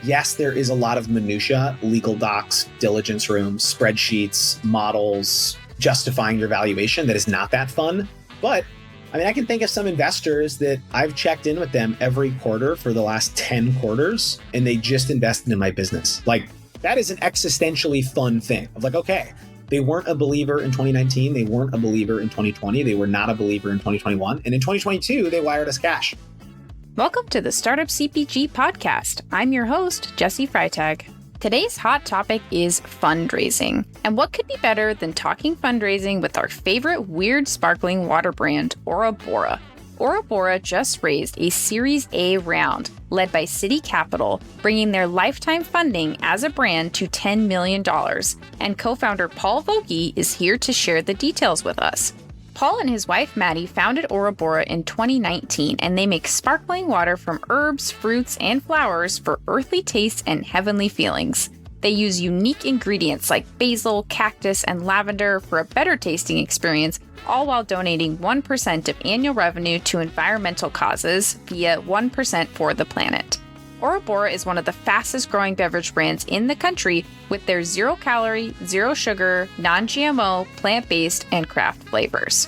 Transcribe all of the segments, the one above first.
Yes, there is a lot of minutia, legal docs, diligence rooms, spreadsheets, models, justifying your valuation that is not that fun. But I mean, I can think of some investors that I've checked in with them every quarter for the last 10 quarters, and they just invested in my business. Like, that is an existentially fun thing of like, okay, they weren't a believer in 2019. They weren't a believer in 2020. They were not a believer in 2021. And in 2022, they wired us cash. Welcome to the Startup CPG podcast. I'm your host, Jesse Freitag. Today's hot topic is fundraising. And what could be better than talking fundraising with our favorite weird sparkling water brand, Bora. Bora just raised a Series A round led by City Capital, bringing their lifetime funding as a brand to $10 million. And co-founder Paul Voge is here to share the details with us. Paul and his wife, Maddie, founded Bora in 2019, and they make sparkling water from herbs, fruits, and flowers for earthly tastes and heavenly feelings. They use unique ingredients like basil, cactus, and lavender for a better tasting experience, all while donating 1% of annual revenue to environmental causes via 1% for the planet. Bora is one of the fastest growing beverage brands in the country with their zero calorie, zero sugar, non-GMO, plant-based, and craft flavors.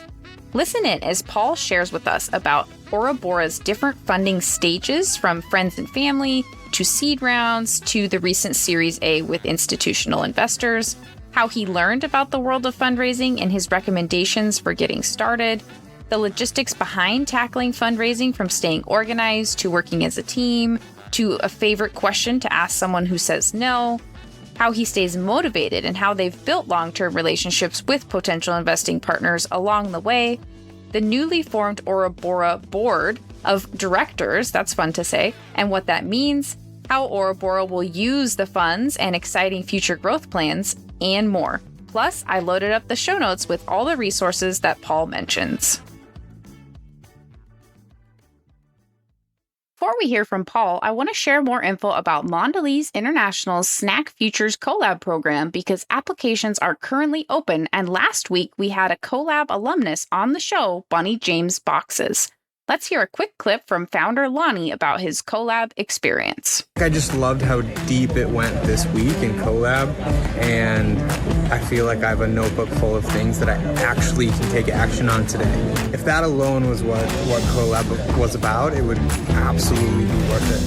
Listen in as Paul shares with us about Bora's different funding stages, from friends and family to seed rounds to the recent Series A with institutional investors, how he learned about the world of fundraising and his recommendations for getting started, the logistics behind tackling fundraising, from staying organized to working as a team, to a favorite question to ask someone who says no, how he stays motivated and how they've built long-term relationships with potential investing partners along the way, the newly formed Bora board of directors, that's fun to say, and what that means, how Bora will use the funds and exciting future growth plans, and more. Plus, I loaded up the show notes with all the resources that Paul mentions. Before we hear from Paul, I want to share more info about Mondelez International's Snack Futures Collab program because applications are currently open, and last week we had a collab alumnus on the show, Bunny James Boxes. Let's hear a quick clip from founder Lonnie about his collab experience. I just loved how deep it went this week in collab, and I feel like I have a notebook full of things that I actually can take action on today. If that alone was what collab was about, it would absolutely be worth it.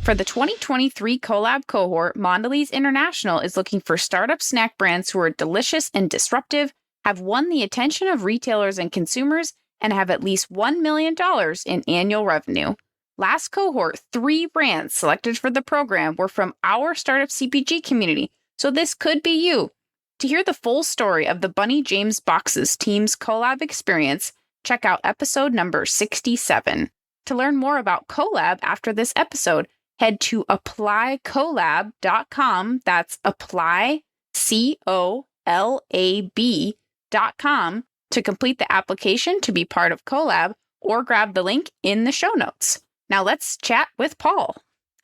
For the 2023 collab cohort, Mondelez International is looking for startup snack brands who are delicious and disruptive, have won the attention of retailers and consumers, and have at least $1 million in annual revenue. Last cohort, 3 brands selected for the program were from our Startup CPG community, so this could be you. To hear the full story of the Bunny James Boxes team's collab experience, check out episode number 67. To learn more about collab after this episode, head to applycollab.com. That's apply, COLAB.com to complete the application to be part of collab, or grab the link in the show notes. Now let's chat with Paul.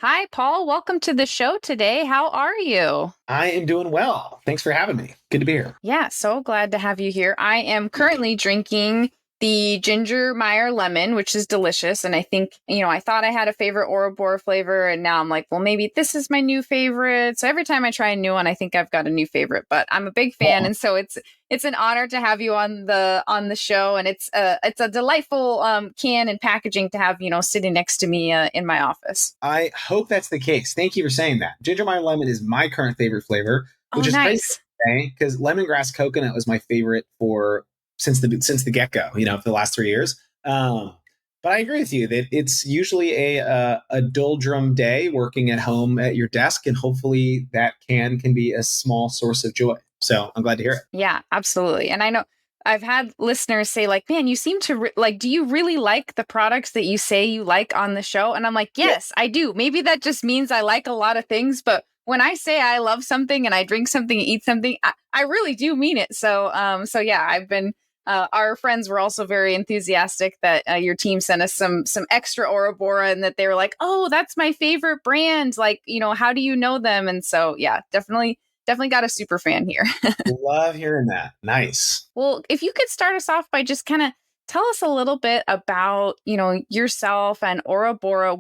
Hi, Paul. Welcome to the show today. How are you? I am doing well. Thanks for having me. Good to be here. Yeah, so glad to have you here. I am currently drinking the ginger Meyer lemon, which is delicious. And I think, I thought I had a favorite Bora flavor, and now I'm like, well, maybe this is my new favorite. So every time I try a new one, I think I've got a new favorite, but I'm a big fan. And so it's an honor to have you on the show. And it's a delightful can and packaging to have, sitting next to me in my office. I hope that's the case. Thank you for saying that. Ginger Meyer lemon is my current favorite flavor, which is nice. Great because lemongrass coconut was my favorite since the get-go, for the last 3 years. But I agree with you that it's usually a doldrum day working at home at your desk, and hopefully that can be a small source of joy. So I'm glad to hear it. Yeah, absolutely. And I know I've had listeners say like, man, you seem to do you really like the products that you say you like on the show? And I'm like, yes, I do. Maybe that just means I like a lot of things, but when I say I love something and I drink something and eat something, I really do mean it. So yeah, I've been our friends were also very enthusiastic that your team sent us some extra Bora, and that they were like, oh, that's my favorite brand. Like, how do you know them? And so, yeah, definitely got a super fan here. Love hearing that. Nice. Well, if you could start us off by just kind of tell us a little bit about, yourself and Bora.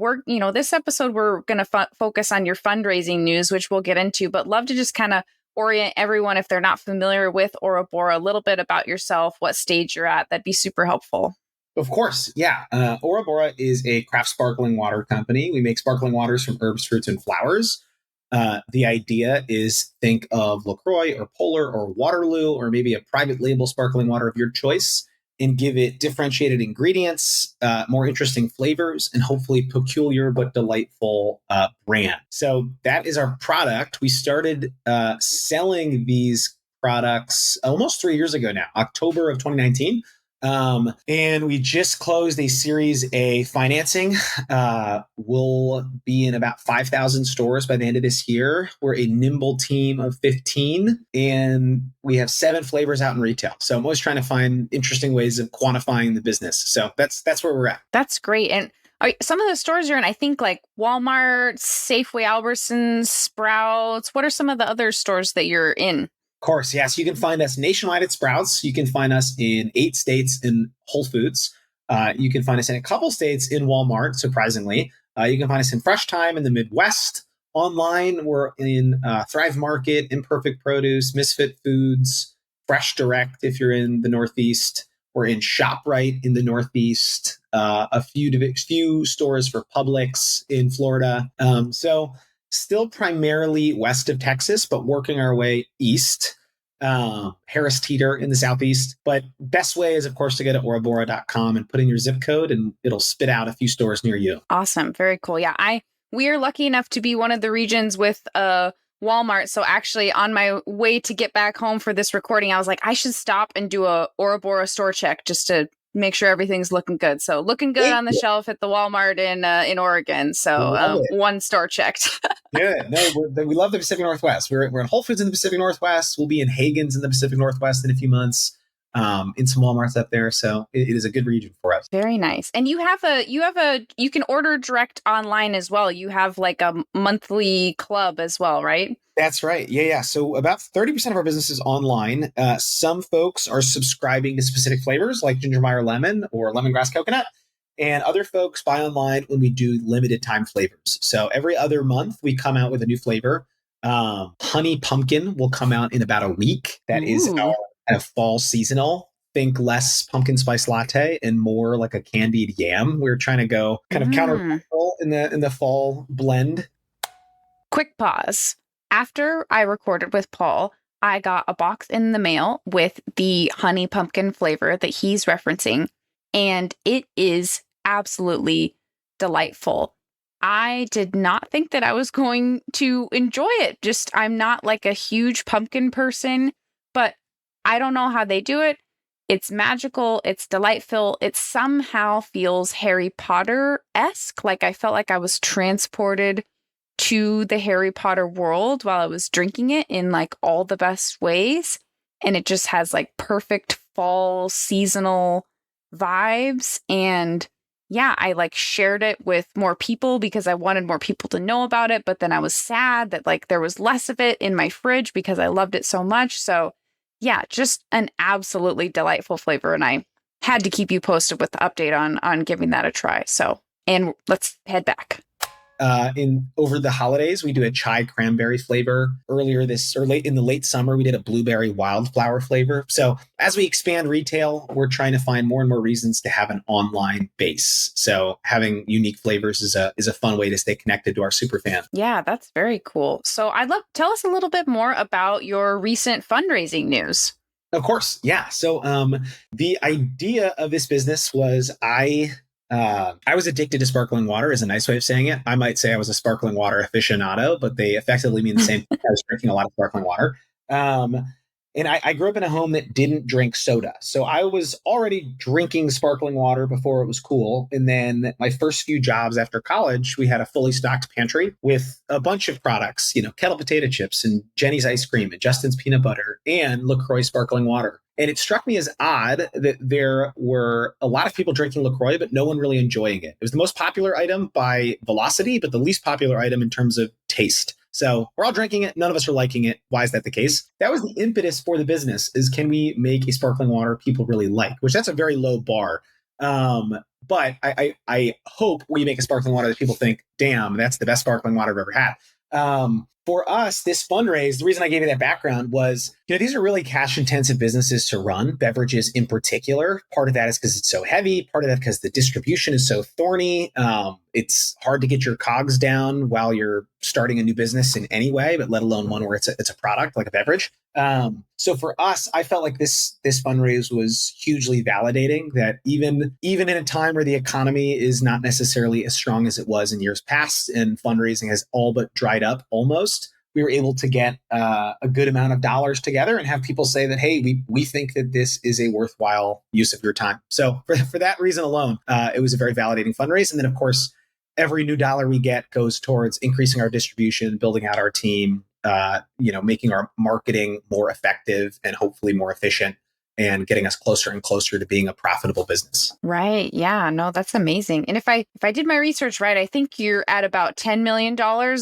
This episode, we're going to focus on your fundraising news, which we'll get into, but love to just kind of orient everyone, if they're not familiar with Bora, a little bit about yourself, what stage you're at. That'd be super helpful. Of course, yeah. Bora is a craft sparkling water company. We make sparkling waters from herbs, fruits, and flowers. The idea is think of LaCroix or Polar or Waterloo or maybe a private label sparkling water of your choice and give it differentiated ingredients, more interesting flavors, and hopefully peculiar but delightful brand. So that is our product. We started selling these products almost 3 years ago now, October of 2019. And we just closed a Series A financing. We'll be in about 5,000 stores by the end of this year. We're a nimble team of 15, and we have 7 flavors out in retail. So I'm always trying to find interesting ways of quantifying the business. So that's where we're at. That's great. And some of the stores you're in, I think like Walmart, Safeway, Albertsons, Sprouts. What are some of the other stores that you're in? Of course, yes. You can find us nationwide at Sprouts. You can find us in 8 states in Whole Foods. You can find us in a couple states in Walmart, surprisingly. You can find us in Fresh Time in the Midwest. Online, we're in Thrive Market, Imperfect Produce, Misfit Foods, Fresh Direct if you're in the Northeast. We're in ShopRite in the Northeast. A few stores for Publix in Florida. So still primarily west of Texas, but working our way east. Harris Teeter in the Southeast. But best way is, of course, to go to orabora.com and put in your zip code, and it'll spit out a few stores near you. Awesome. Very cool. Yeah, we are lucky enough to be one of the regions with Walmart. So actually on my way to get back home for this recording, I was like, I should stop and do a Bora store check just to make sure everything's looking good. So looking good on the shelf at the Walmart in Oregon. So one store checked. Yeah, no, we love the Pacific Northwest. We're in Whole Foods in the Pacific Northwest. We'll be in Hagen's in the Pacific Northwest in a few months. In some Walmarts up there. So it is a good region for us. Very nice. And you can order direct online as well. You have like a monthly club as well, right? That's right. Yeah. So about 30% of our business is online. Some folks are subscribing to specific flavors like Gingermeyer Lemon or Lemongrass Coconut. And other folks buy online when we do limited time flavors. So every other month we come out with a new flavor. Honey Pumpkin will come out in about a week. That is our kind of fall seasonal. Think less pumpkin spice latte and more like a candied yam. We're trying to go kind of countercultural in the fall blend. Quick pause. After I recorded with Paul, I got a box in the mail with the honey pumpkin flavor that he's referencing, and it is absolutely delightful. I did not think that I was going to enjoy it. I'm not like a huge pumpkin person, but I don't know how they do it. It's magical. It's delightful. It somehow feels Harry Potter-esque. Like I felt like I was transported to the Harry Potter world while I was drinking it in like all the best ways. And it just has like perfect fall seasonal vibes. And yeah, I like shared it with more people because I wanted more people to know about it. But then I was sad that like there was less of it in my fridge because I loved it so much. So yeah, just an absolutely delightful flavor. And I had to keep you posted with the update on giving that a try. So, and let's head back. Over the holidays, we do a chai cranberry flavor. Late in the late summer, we did a blueberry wildflower flavor. So as we expand retail, we're trying to find more and more reasons to have an online base. So having unique flavors is a fun way to stay connected to our super fan. Yeah, that's very cool. So tell us a little bit more about your recent fundraising news. Of course. Yeah. So the idea of this business was I was addicted to sparkling water is a nice way of saying it. I might say I was a sparkling water aficionado, but they effectively mean the same thing. I was drinking a lot of sparkling water. And I grew up in a home that didn't drink soda. So I was already drinking sparkling water before it was cool. And then my first few jobs after college, we had a fully stocked pantry with a bunch of products, Kettle potato chips and Jenny's ice cream and Justin's peanut butter and LaCroix sparkling water. And it struck me as odd that there were a lot of people drinking LaCroix, but no one really enjoying it. It was the most popular item by velocity, but the least popular item in terms of taste. So we're all drinking it. None of us are liking it. Why is that the case? That was the impetus for the business is can we make a sparkling water people really like, which that's a very low bar. But I hope we make a sparkling water that people think, damn, that's the best sparkling water I've ever had. For us, this fundraise, the reason I gave you that background was, these are really cash intensive businesses to run, beverages in particular. Part of that is because it's so heavy. Part of that because the distribution is so thorny. It's hard to get your cogs down while you're starting a new business in any way, but let alone one where it's a product like a beverage. So for us, I felt like this fundraise was hugely validating that even in a time where the economy is not necessarily as strong as it was in years past and fundraising has all but dried up almost, we were able to get a good amount of dollars together and have people say that, hey, we think that this is a worthwhile use of your time. So for that reason alone, it was a very validating fundraise. And then, of course, every new dollar we get goes towards increasing our distribution, building out our team, making our marketing more effective and hopefully more efficient, and getting us closer and closer to being a profitable business. Right. Yeah. No, that's amazing. And if I did my research right, I think you're at about $10 million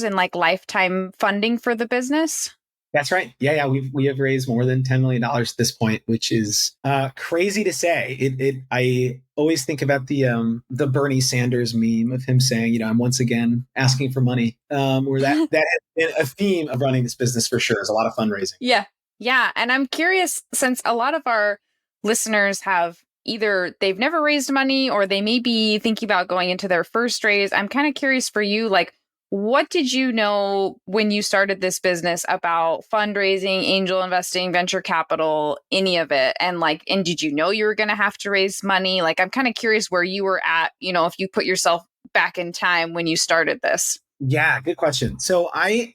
in like lifetime funding for the business. That's right. Yeah. We have raised more than $10 million at this point, which is crazy to say. I always think about the Bernie Sanders meme of him saying, I'm once again asking for money. Where that has been a theme of running this business for sure, is a lot of fundraising. Yeah. Yeah. And I'm curious, since a lot of our listeners have either they've never raised money or they may be thinking about going into their first raise. I'm kind of curious for you, like, what did you know when you started this business about fundraising, angel investing, venture capital, any of it? And did you know you were going to have to raise money? Like, I'm kind of curious where you were at, if you put yourself back in time when you started this. Yeah, good question. So I,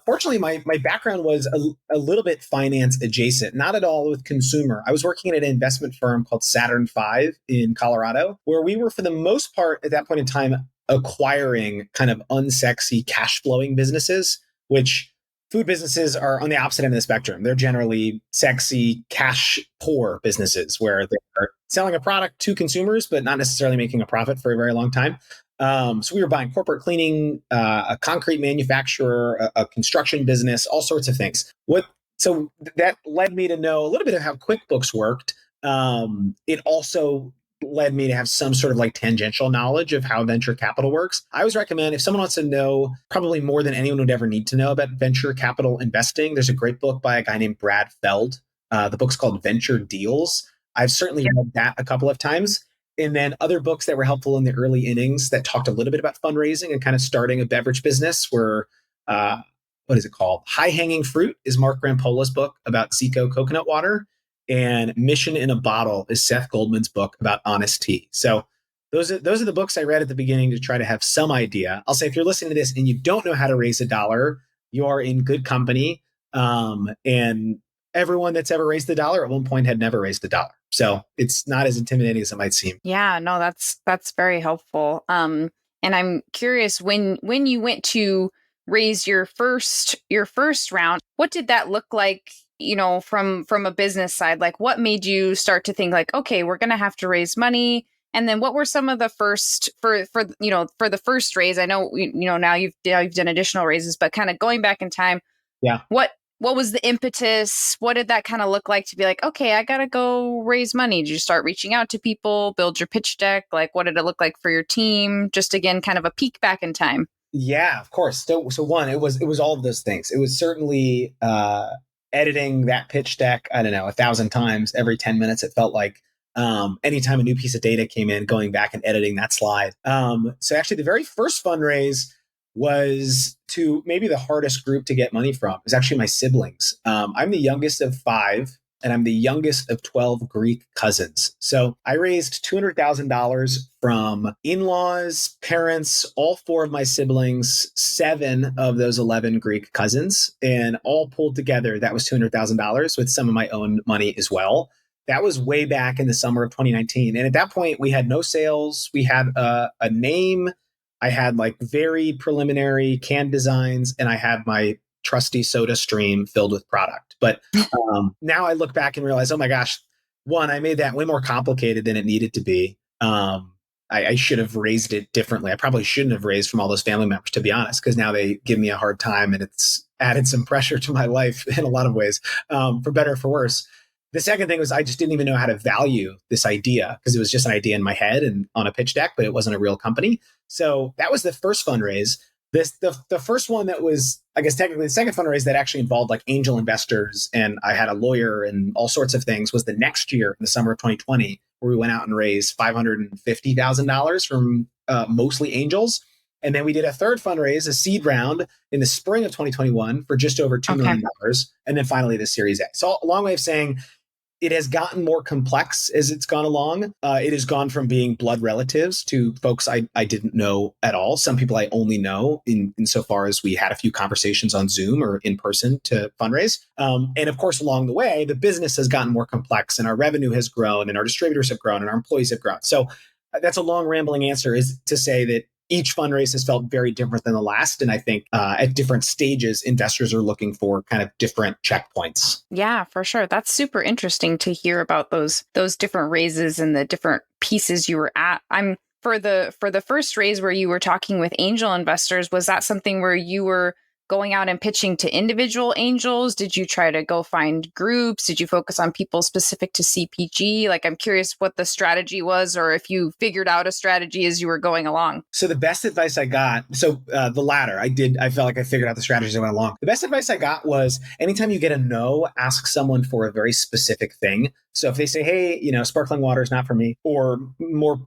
fortunately, my background was a little bit finance adjacent, not at all with consumer. I was working at an investment firm called Saturn V in Colorado, where we were, for the most part, at that point in time, acquiring kind of unsexy cash flowing businesses, which food businesses are on the opposite end of the spectrum. They're generally sexy, cash poor businesses where they're selling a product to consumers, but not necessarily making a profit for a very long time. So we were buying corporate cleaning, a concrete manufacturer, a construction business, all sorts of things. So that led me to know a little bit of how QuickBooks worked. It also led me to have some sort of like tangential knowledge of how venture capital works. I always recommend, if someone wants to know probably more than anyone would ever need to know about venture capital investing, there's a great book by a guy named Brad Feld. The book's called Venture Deals. I've certainly read that a couple of times. And then other books that were helpful in the early innings that talked a little bit about fundraising and kind of starting a beverage business were, what is it called? High Hanging Fruit is Mark Rampola's book about Zico coconut water. And Mission in a Bottle is Seth Goldman's book about honest tea. So those are the books I read at the beginning to try to have some idea. I'll say, if you're listening to this and you don't know how to raise $1, you are in good company. And everyone that's ever raised $1 at one point had never raised $1. So it's not as intimidating as it might seem. Yeah, no, that's very helpful. And I'm curious, when you went to raise your first round, what did that look like, from a business side? Like, what made you start to think like, okay, we're going to have to raise money? And then what were some of the first for the first raise? I know, now you've done additional raises, but kind of going back in time. Yeah. What was the impetus? What did that kind of look like to be like, okay, I got to go raise money? Did you start reaching out to people, build your pitch deck? Like, what did it look like for your team? Just again, kind of a peek back in time. Yeah, of course. So one, it was all of those things. It was certainly editing that pitch deck, I don't know, 1,000 times every 10 minutes. It felt like anytime a new piece of data came in, going back and editing that slide. So actually the very first fundraise was to maybe the hardest group to get money from. It was actually my siblings. I'm the youngest of 5, and I'm the youngest of 12 Greek cousins. So I raised $200,000 from in-laws, parents, all 4 of my siblings, 7 of those 11 Greek cousins, and all pulled together, that was $200,000 with some of my own money as well. That was way back in the summer of 2019. And at that point, we had no sales. We had a name. I had like very preliminary can designs, and I had my trusty soda stream filled with product. But now I look back and realize, oh my gosh, one, I made that way more complicated than it needed to be. I should have raised it differently. I probably shouldn't have raised from all those family members, to be honest, because now they give me a hard time and it's added some pressure to my life in a lot of ways, for better or for worse. The second thing was I just didn't even know how to value this idea because it was just an idea in my head and on a pitch deck, but it wasn't a real company. So that was the first fundraise. The first one that was, I guess, technically the second fundraise that actually involved like angel investors and I had a lawyer and all sorts of things was the next year in the summer of 2020, where we went out and raised $550,000 from mostly angels. And then we did a third fundraise, a seed round in the spring of 2021 for just over $2 million. And then finally the Series A. So a long way of saying it has gotten more complex as it's gone along. It has gone from being blood relatives to folks I didn't know at all. Some people I only know insofar as we had a few conversations on Zoom or in person to fundraise. And of course, along the way, the business has gotten more complex and our revenue has grown and our distributors have grown and our employees have grown. So that's a long rambling answer, is to say that each fundraise has felt very different than the last. And I think at different stages, investors are looking for kind of different checkpoints. Yeah, for sure. That's super interesting to hear about those different raises and the different pieces you were at. For the first raise where you were talking with angel investors, was that something where you were going out and pitching to individual angels? Did you try to go find groups? Did you focus on people specific to CPG? Like, I'm curious what the strategy was, or if you figured out a strategy as you were going along. So the best advice I got, the latter, I felt like I figured out the strategy as I went along. The best advice I got was anytime you get a no, ask someone for a very specific thing. So if they say, hey, sparkling water is not for me, or more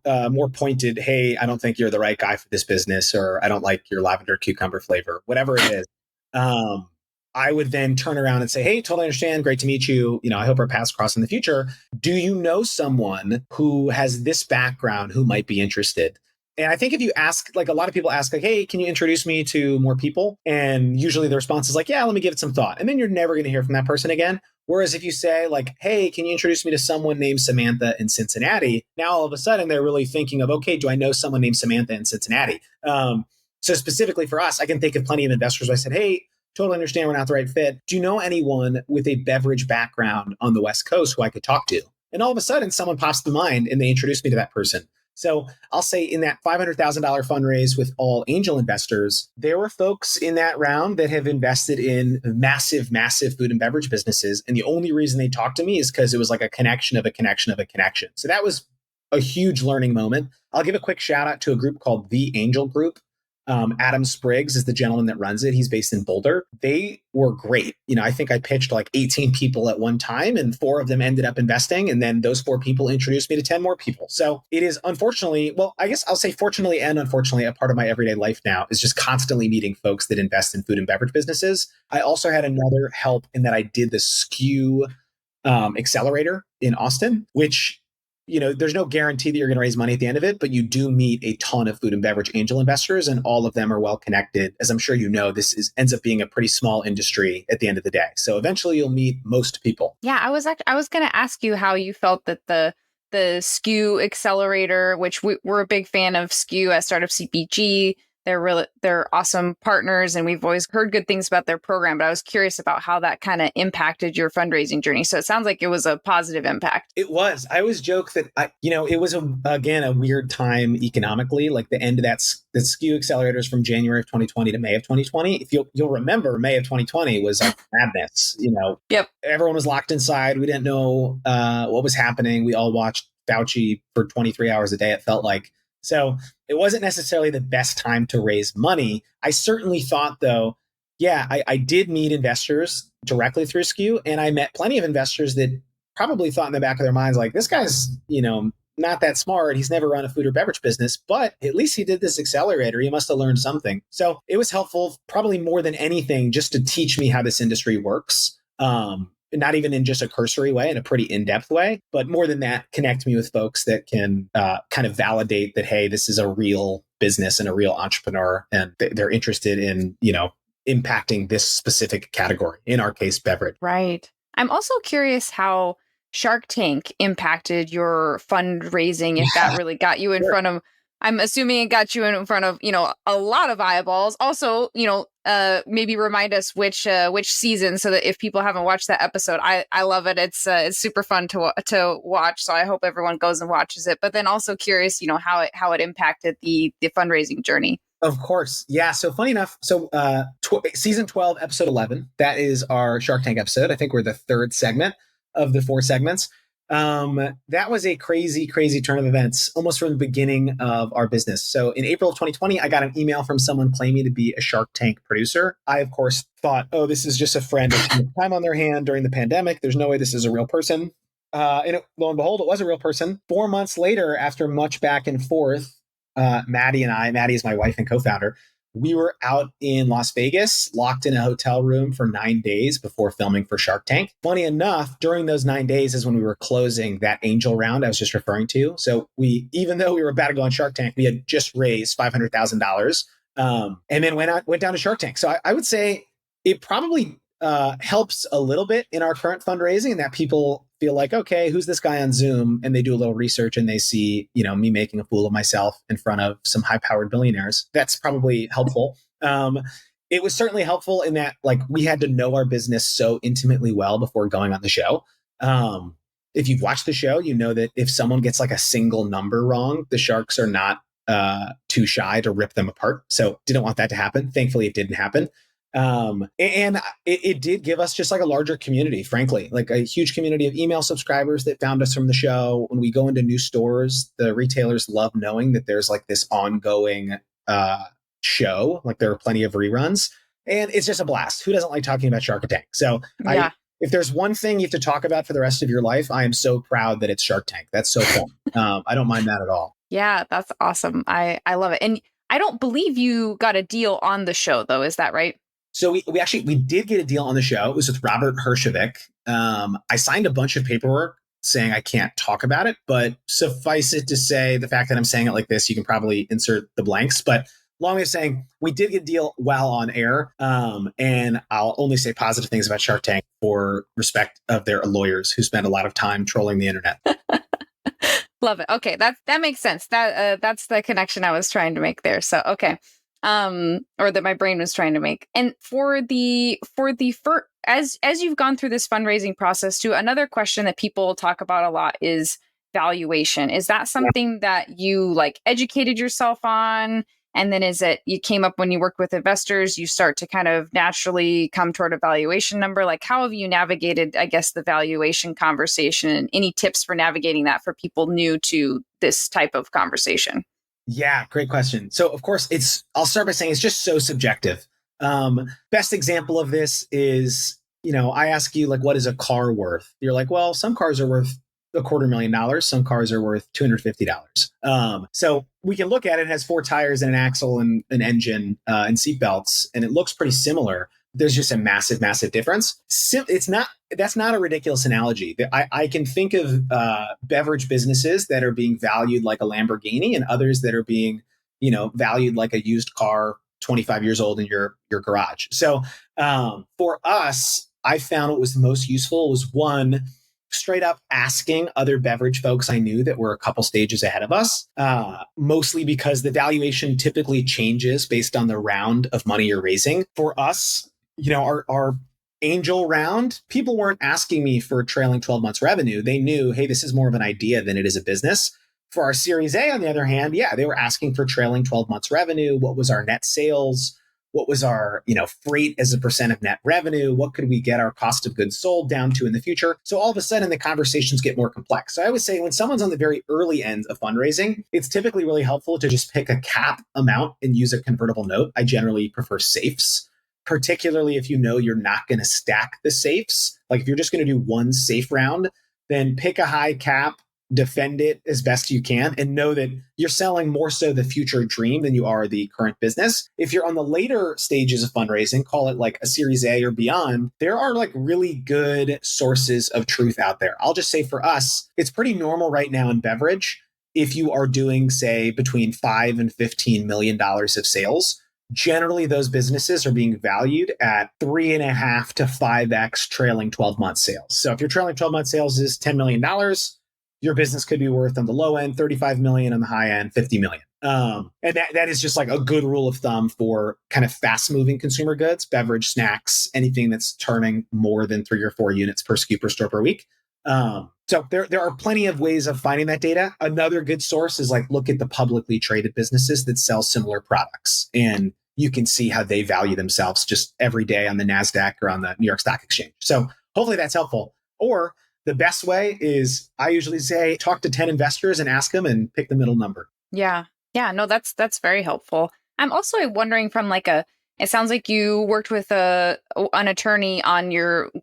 pointed, hey, I don't think you're the right guy for this business, or I don't like your lavender cucumber flavor, whatever it is. I would then turn around and say, hey, totally understand. Great to meet you. I hope our paths cross in the future. Do you know someone who has this background who might be interested? And I think if you ask, like a lot of people ask, like, hey, can you introduce me to more people? And usually the response is like, yeah, let me give it some thought. And then you're never going to hear from that person again. Whereas if you say like, hey, can you introduce me to someone named Samantha in Cincinnati? Now all of a sudden they're really thinking of, okay, do I know someone named Samantha in Cincinnati? So specifically for us, I can think of plenty of investors who I said, hey, totally understand we're not the right fit. Do you know anyone with a beverage background on the West Coast who I could talk to? And all of a sudden someone pops to mind and they introduce me to that person. So I'll say in that $500,000 fundraise with all angel investors, there were folks in that round that have invested in massive, massive food and beverage businesses. And the only reason they talked to me is because it was like a connection of a connection of a connection. So that was a huge learning moment. I'll give a quick shout out to a group called The Angel Group. Adam Spriggs is the gentleman that runs it. He's based in Boulder. They were great. I think I pitched like 18 people at one time and 4 of them ended up investing. And then those 4 people introduced me to 10 more people. So it is unfortunately, well, I guess I'll say fortunately and unfortunately, a part of my everyday life now is just constantly meeting folks that invest in food and beverage businesses. I also had another help in that I did the SKU accelerator in Austin, which there's no guarantee that you're going to raise money at the end of it, but you do meet a ton of food and beverage angel investors, and all of them are well connected. As I'm sure this ends up being a pretty small industry at the end of the day. So eventually you'll meet most people. Yeah, I was going to ask you how you felt that the SKU accelerator, which we're a big fan of SKU at Startup CPG. They're awesome partners, and we've always heard good things about their program. But I was curious about how that kind of impacted your fundraising journey. So it sounds like it was a positive impact. It was. I always joke that it was a weird time economically. Like the end of the SKU accelerators from January of 2020 to May of 2020. If you'll remember, May of 2020 was like madness. Yep. Everyone was locked inside. We didn't know what was happening. We all watched Fauci for 23 hours a day. It felt like. So it wasn't necessarily the best time to raise money. I certainly thought, though, I did meet investors directly through SKU, and I met plenty of investors that probably thought in the back of their minds, like, this guy's, not that smart. He's never run a food or beverage business, but at least he did this accelerator. He must have learned something. So it was helpful, probably more than anything, just to teach me how this industry works. Not even in just a cursory way, in a pretty in-depth way, but more than that, connect me with folks that can kind of validate that, hey, this is a real business and a real entrepreneur, and they're interested in, impacting this specific category, in our case, beverage. Right. I'm also curious how Shark Tank impacted your fundraising, if that really got you in front of, I'm assuming it got you in front of, a lot of eyeballs. Also, maybe remind us which season, so that if people haven't watched that episode, I love it. It's super fun to watch. So I hope everyone goes and watches it. But then also curious, how it impacted the fundraising journey. Of course. Yeah. So funny enough, season 12, episode 11, that is our Shark Tank episode. I think we're the third segment of the 4 segments. That was a crazy, crazy turn of events almost from the beginning of our business. So in April of 2020, I got an email from someone claiming to be a Shark Tank producer. I, of course, thought, oh, this is just a friend with time on their hand during the pandemic. There's no way this is a real person. Lo and behold, it was a real person. 4 months later, after much back and forth, Maddie is my wife and co-founder, we were out in Las Vegas, locked in a hotel room for 9 days before filming for Shark Tank. Funny enough, during those 9 days is when we were closing that angel round I was just referring to. So even though we were about to go on Shark Tank, we had just raised $500,000, and then went down to Shark Tank. So I would say it probably helps a little bit in our current fundraising, that people feel like, okay, who's this guy on Zoom? And they do a little research and they see, me making a fool of myself in front of some high-powered billionaires. That's probably helpful. It was certainly helpful in that, like, we had to know our business so intimately well before going on the show. If you've watched the show, you know that if someone gets like a single number wrong, the Sharks are not too shy to rip them apart. So didn't want that to happen. Thankfully, it didn't happen. And it did give us just like a larger community, frankly, like a huge community of email subscribers that found us from the show. When we go into new stores, the retailers love knowing that there's like this ongoing show, like there are plenty of reruns, and it's just a blast. Who doesn't like talking about Shark Tank? So yeah. If there's one thing you have to talk about for the rest of your life, I am so proud that it's Shark Tank. That's so fun. I don't mind that at all. Yeah, that's awesome. I love it. And I don't believe you got a deal on the show, though. Is that right? So we did get a deal on the show. It was with Robert Herjavec. I signed a bunch of paperwork saying I can't talk about it, but suffice it to say, the fact that I'm saying it like this, you can probably insert the blanks. But long way of saying, we did get a deal while on air, and I'll only say positive things about Shark Tank for respect of their lawyers who spend a lot of time trolling the internet. Love it. Okay, that makes sense. That's the connection I was trying to make there. So okay. Or that my brain was trying to make. And as you've gone through this fundraising process too, another question that people talk about a lot is valuation. Is that something that you like educated yourself on? And then is it you came up when you worked with investors, you start to kind of naturally come toward a valuation number? Like, how have you navigated, I guess, the valuation conversation, and any tips for navigating that for people new to this type of conversation? Yeah, great question. So of course I'll start by saying it's just so subjective. Best example of this is, I ask you, like, what is a car worth? You're like, well, some cars are worth $250,000. Some cars are worth $250. So we can look at it. It has 4 tires and an axle and an engine and seat belts, and it looks pretty similar. There's just a massive, massive difference. That's not a ridiculous analogy. I can think of beverage businesses that are being valued like a Lamborghini, and others that are being, valued like a used car 25 years old in your garage. So for us, I found what was the most useful was, one, straight up asking other beverage folks I knew that were a couple stages ahead of us, mostly because the valuation typically changes based on the round of money you're raising. For us, our angel round, people weren't asking me for trailing 12 months revenue. They knew, hey, this is more of an idea than it is a business. For our Series A, on the other hand, yeah, they were asking for trailing 12 months revenue. What was our net sales? What was our, freight as a percent of net revenue? What could we get our cost of goods sold down to in the future? So all of a sudden, the conversations get more complex. So I would say when someone's on the very early end of fundraising, it's typically really helpful to just pick a cap amount and use a convertible note. I generally prefer safes, particularly if you're not going to stack the safes. Like if you're just going to do one safe round, then pick a high cap, defend it as best you can, and know that you're selling more so the future dream than you are the current business. If you're on the later stages of fundraising, call it like a Series A or beyond, there are like really good sources of truth out there. I'll just say for us, it's pretty normal right now in beverage. If you are doing, say, between $5 and $15 million of sales, generally those businesses are being valued at 3.5 to 5x trailing 12-month sales. So if your trailing 12-month sales is $10 million, your business could be worth on the low end 35 million, on the high end 50 million. And that is just like a good rule of thumb for kind of fast moving consumer goods, beverage, snacks, anything that's turning more than 3 or 4 units per SKU per store per week. So there are plenty of ways of finding that data. Another good source is like look at the publicly traded businesses that sell similar products, and you can see how they value themselves just every day on the NASDAQ or on the New York Stock Exchange. So hopefully that's helpful. Or the best way is I usually say talk to 10 investors and ask them and pick the middle number. Yeah. Yeah. No, that's very helpful. I'm also wondering from like it sounds like you worked with an attorney on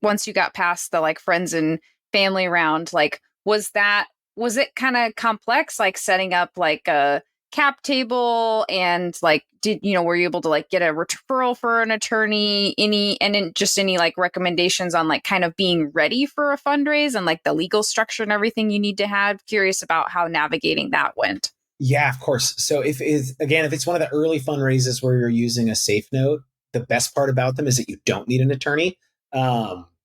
once you got past the like friends and family round, like was it kind of complex, like setting up like a cap table, and like were you able to like get a referral for an attorney, any like recommendations on like kind of being ready for a fundraise and like the legal structure and everything you need to have? Curious about how navigating that went. Yeah, of course. So if it's one of the early fundraisers where you're using a safe note, the best part about them is that you don't need an attorney.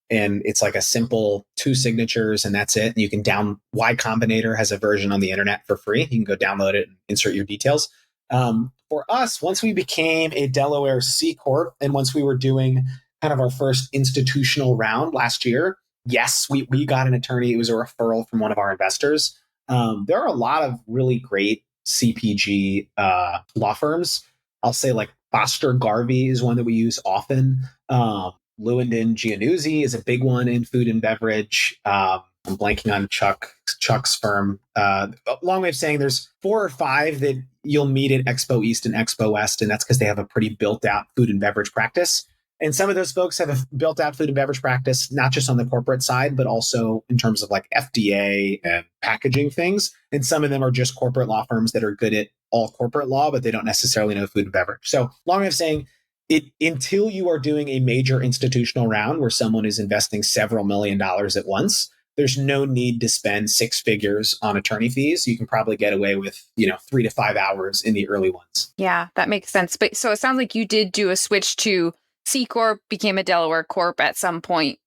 And it's like a simple 2 signatures and that's it. And you can Y Combinator has a version on the internet for free. You can go download it and insert your details. For us, once we became a Delaware C Corp and once we were doing kind of our first institutional round last year, yes, we got an attorney. It was a referral from one of our investors. There are a lot of really great CPG law firms. I'll say like Foster Garvey is one that we use often. Lewandin Giannuzzi is a big one in food and beverage. I'm blanking on Chuck's firm. Long way of saying there's 4 or 5 that you'll meet at Expo East and Expo West, and that's because they have a pretty built out food and beverage practice. And some of those folks have a built out food and beverage practice, not just on the corporate side, but also in terms of like FDA and packaging things. And some of them are just corporate law firms that are good at all corporate law, but they don't necessarily know food and beverage. So long way of saying, until you are doing a major institutional round where someone is investing several $1 million at once, there's no need to spend 6 figures on attorney fees. You can probably get away with, 3 to 5 hours in the early ones. Yeah, that makes sense. But so it sounds like you did do a switch to C Corp, became a Delaware Corp at some point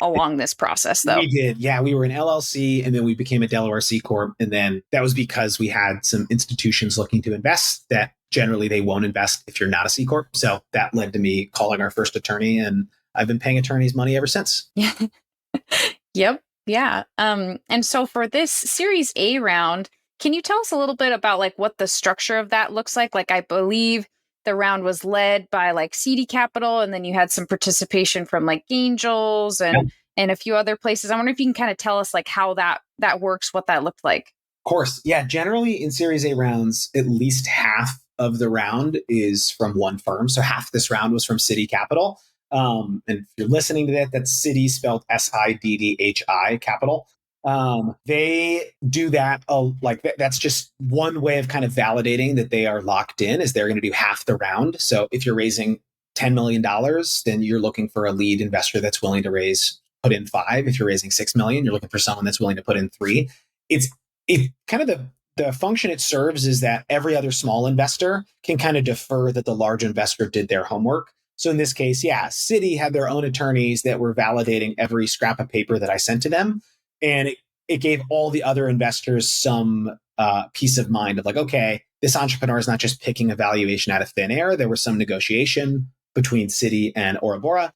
along this process, though. We did. Yeah, we were an LLC and then we became a Delaware C Corp. And then that was because we had some institutions looking to invest that generally they won't invest if you're not a C Corp. So that led to me calling our first attorney, and I've been paying attorneys money ever since. Yeah. Yep. Yeah. And so for this Series A round, can you tell us a little bit about like what the structure of that looks like? Like I believe the round was led by like CD Capital, and then you had some participation from like Angels and a few other places. I wonder if you can kind of tell us like how that works, what that looked like. Of course. Yeah. Generally in Series A rounds, at least half of the round is from one firm. So half this round was from CD Capital. And if you're listening to that, that's Citi spelled SIDDHI Capital. They do that. That's just one way of kind of validating that they are locked in, is they're going to do half the round. So if you're raising $10 million, then you're looking for a lead investor that's willing to put in 5. If you're raising 6 million, you're looking for someone that's willing to put in 3. It kind of the function it serves is that every other small investor can kind of defer that the large investor did their homework. So in this case, yeah, Citi had their own attorneys that were validating every scrap of paper that I sent to them. And it gave all the other investors some peace of mind of like, okay, this entrepreneur is not just picking a valuation out of thin air. There was some negotiation between Citi and Bora.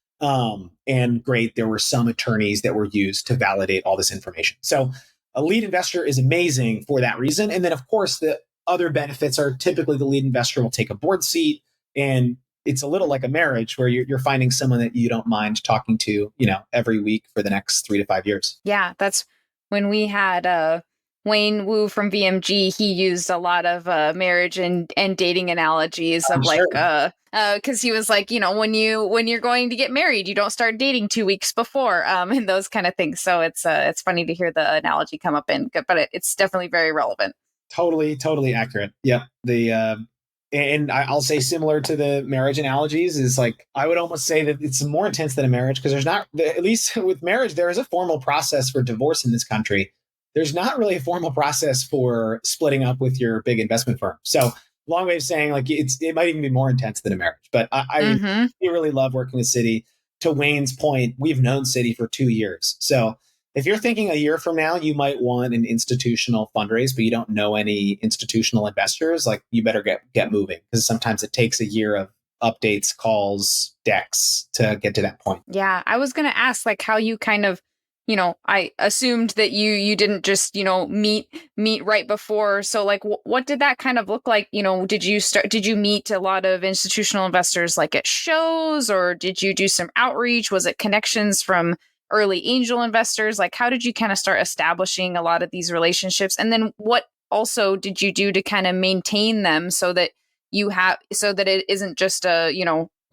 And great, there were some attorneys that were used to validate all this information. So a lead investor is amazing for that reason. And then, of course, the other benefits are typically the lead investor will take a board seat, and it's a little like a marriage where you're finding someone that you don't mind talking to, every week for the next 3 to 5 years. Yeah, that's when we had Wayne Wu from VMG. He used a lot of marriage and dating analogies of because he was like, when you're going to get married, you don't start dating 2 weeks before, and those kind of things. So it's funny to hear the analogy come up but it's definitely very relevant. Totally accurate. Yep. And I'll say similar to the marriage analogies is like, I would almost say that it's more intense than a marriage, because there's not, at least with marriage, there is a formal process for divorce in this country. There's not really a formal process for splitting up with your big investment firm. So long way of saying like it might even be more intense than a marriage, but I really love working with Citi. To Wayne's point, we've known Citi for 2 years. So if you're thinking a year from now, you might want an institutional fundraise, but you don't know any institutional investors, like you better get moving, because sometimes it takes a year of updates, calls, decks to get to that point. Yeah, I was going to ask like how you kind of, I assumed that you didn't just, meet right before. So like what did that kind of look like? Did you meet a lot of institutional investors like at shows, or did you do some outreach? Was it connections from early angel investors? Like how did you kind of start establishing a lot of these relationships? And then what also did you do to kind of maintain them so that it isn't just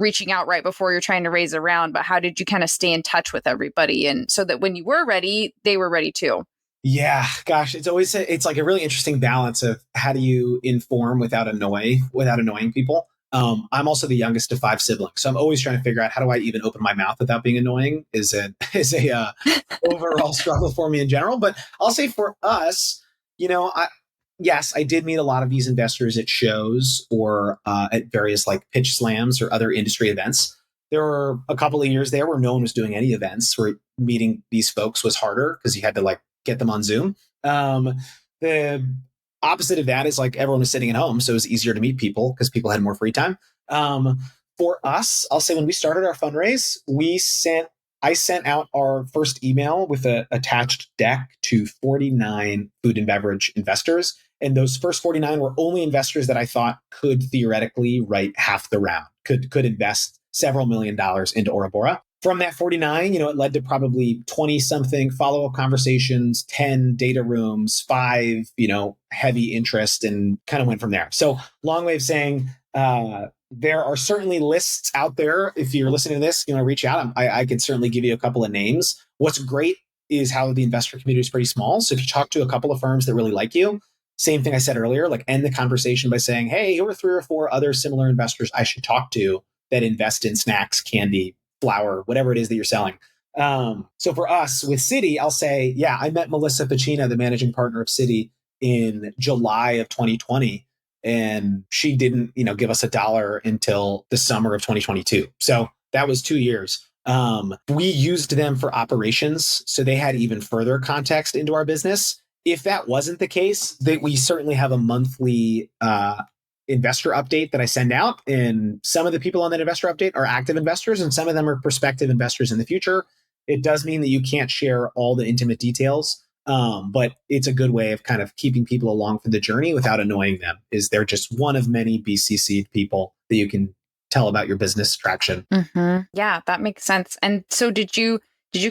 reaching out right before you're trying to raise a round, but how did you kind of stay in touch with everybody, and so that when you were ready, they were ready too? Yeah, gosh, it's like a really interesting balance of how do you inform without annoying people. I'm also the youngest of 5 siblings, so I'm always trying to figure out how do I even open my mouth without being annoying. Is a overall struggle for me in general. But I'll say for us, yes, I did meet a lot of these investors at shows or at various like pitch slams or other industry events. There were a couple of years there where no one was doing any events, where meeting these folks was harder because you had to like get them on Zoom. The opposite of that is like everyone was sitting at home, so it was easier to meet people because people had more free time. For us, I'll say when we started our fundraise, I sent out our first email with an attached deck to 49 food and beverage investors. And those first 49 were only investors that I thought could theoretically write half the round, could invest several $1 million into Bora. From that 49, it led to probably 20 something follow-up conversations, 10 data rooms, 5, heavy interest, and kind of went from there. So long way of saying, there are certainly lists out there. If you're listening to this, reach out. I could certainly give you a couple of names. What's great is how the investor community is pretty small. So if you talk to a couple of firms that really like you, same thing I said earlier, like end the conversation by saying, hey, here are 3 or 4 other similar investors I should talk to that invest in snacks, candy, flour, whatever it is that you're selling. So for us with Citi, I'll say, yeah, I met Melissa Pacina, the managing partner of Citi, in July of 2020. And she didn't, give us $1 until the summer of 2022. So that was 2 years. We used them for operations, so they had even further context into our business. If that wasn't the case, that we certainly have a monthly investor update that I send out. And some of the people on that investor update are active investors, and some of them are prospective investors in the future. It does mean that you can't share all the intimate details. But it's a good way of kind of keeping people along for the journey without annoying them. Is they're just one of many BCC people that you can tell about your business traction. Mm-hmm. Yeah, that makes sense. And so did you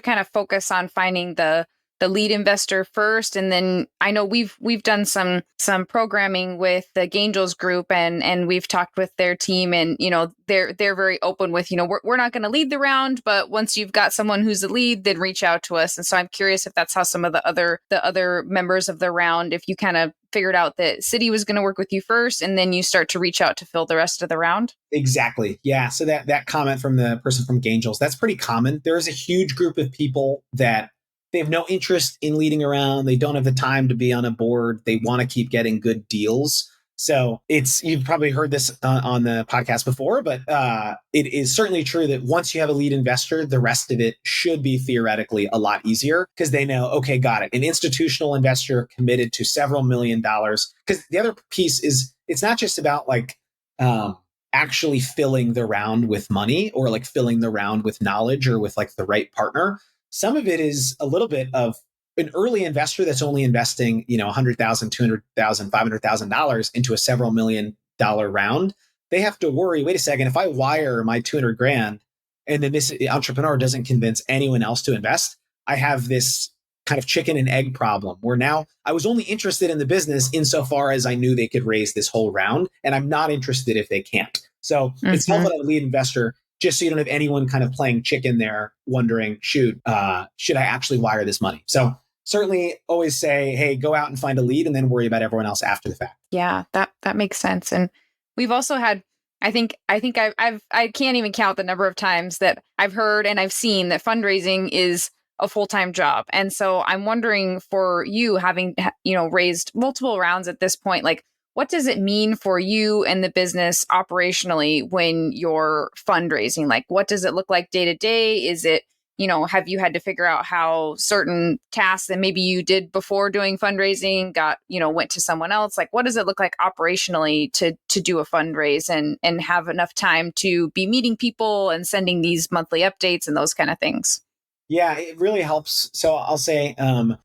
kind of focus on finding the lead investor first, and then I know we've done some programming with the Gangels group, and we've talked with their team, and they're very open with we're not going to lead the round, but once you've got someone who's a lead, then reach out to us. And so I'm curious if that's how some of the other members of the round, if you kind of figured out that Citi was going to work with you first, and then you start to reach out to fill the rest of the round. Exactly. Yeah. So that comment from the person from Gangels, that's pretty common. There is a huge group of people that they have no interest in leading around. They don't have the time to be on a board. They want to keep getting good deals. So you've probably heard this on the podcast before, but it is certainly true that once you have a lead investor, the rest of it should be theoretically a lot easier because they know, okay, got it. An institutional investor committed to several $1 million. Because the other piece is it's not just about like actually filling the round with money or like filling the round with knowledge or with like the right partner. Some of it is a little bit of an early investor that's only investing, $100,000, $200,000, $500,000 into a several $1 million round. They have to worry, wait a second, if I wire my 200 grand and then this entrepreneur doesn't convince anyone else to invest, I have this kind of chicken and egg problem where now I was only interested in the business insofar as I knew they could raise this whole round, and I'm not interested if they can't. So it's helpful to have a lead investor just so you don't have anyone kind of playing chicken there wondering, shoot, should I actually wire this money? So certainly always say, hey, go out and find a lead and then worry about everyone else after the fact. Yeah, that makes sense. And we've also had, I can't even count the number of times that I've heard and I've seen that fundraising is a full-time job. And so I'm wondering, for you, having, raised multiple rounds at this point, like, what does it mean for you and the business operationally when you're fundraising? Like, what does it look like day to day? Is it, have you had to figure out how certain tasks that maybe you did before doing fundraising went to someone else? Like, what does it look like operationally to do a fundraise and have enough time to be meeting people and sending these monthly updates and those kind of things? Yeah, it really helps. So I'll say,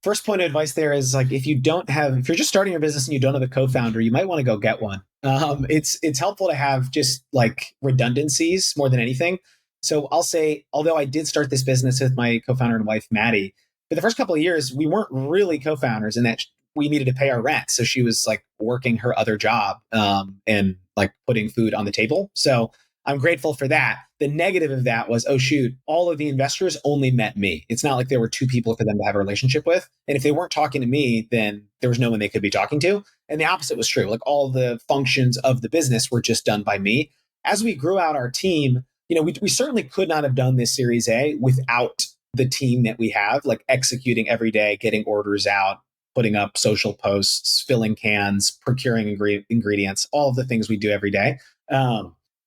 first point of advice there is like, if you're just starting your business and you don't have a co-founder, you might want to go get one. It's helpful to have just like redundancies more than anything. So I'll say, although I did start this business with my co-founder and wife, Maddie, for the first couple of years, we weren't really co-founders in that we needed to pay our rent. So she was like working her other job, and like putting food on the table. So I'm grateful for that. The negative of that was, oh, shoot, all of the investors only met me. It's not like there were two people for them to have a relationship with. And if they weren't talking to me, then there was no one they could be talking to. And the opposite was true. Like all the functions of the business were just done by me. As we grew out our team, we certainly could not have done this Series A without the team that we have, like executing every day, getting orders out, putting up social posts, filling cans, procuring ingredients, all of the things we do every day.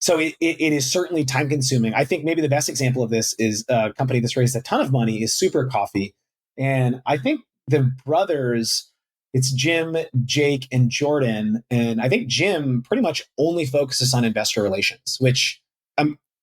So it is certainly time consuming. I think maybe the best example of this is a company that's raised a ton of money is Super Coffee. And I think the brothers, it's Jim, Jake, and Jordan. And I think Jim pretty much only focuses on investor relations, which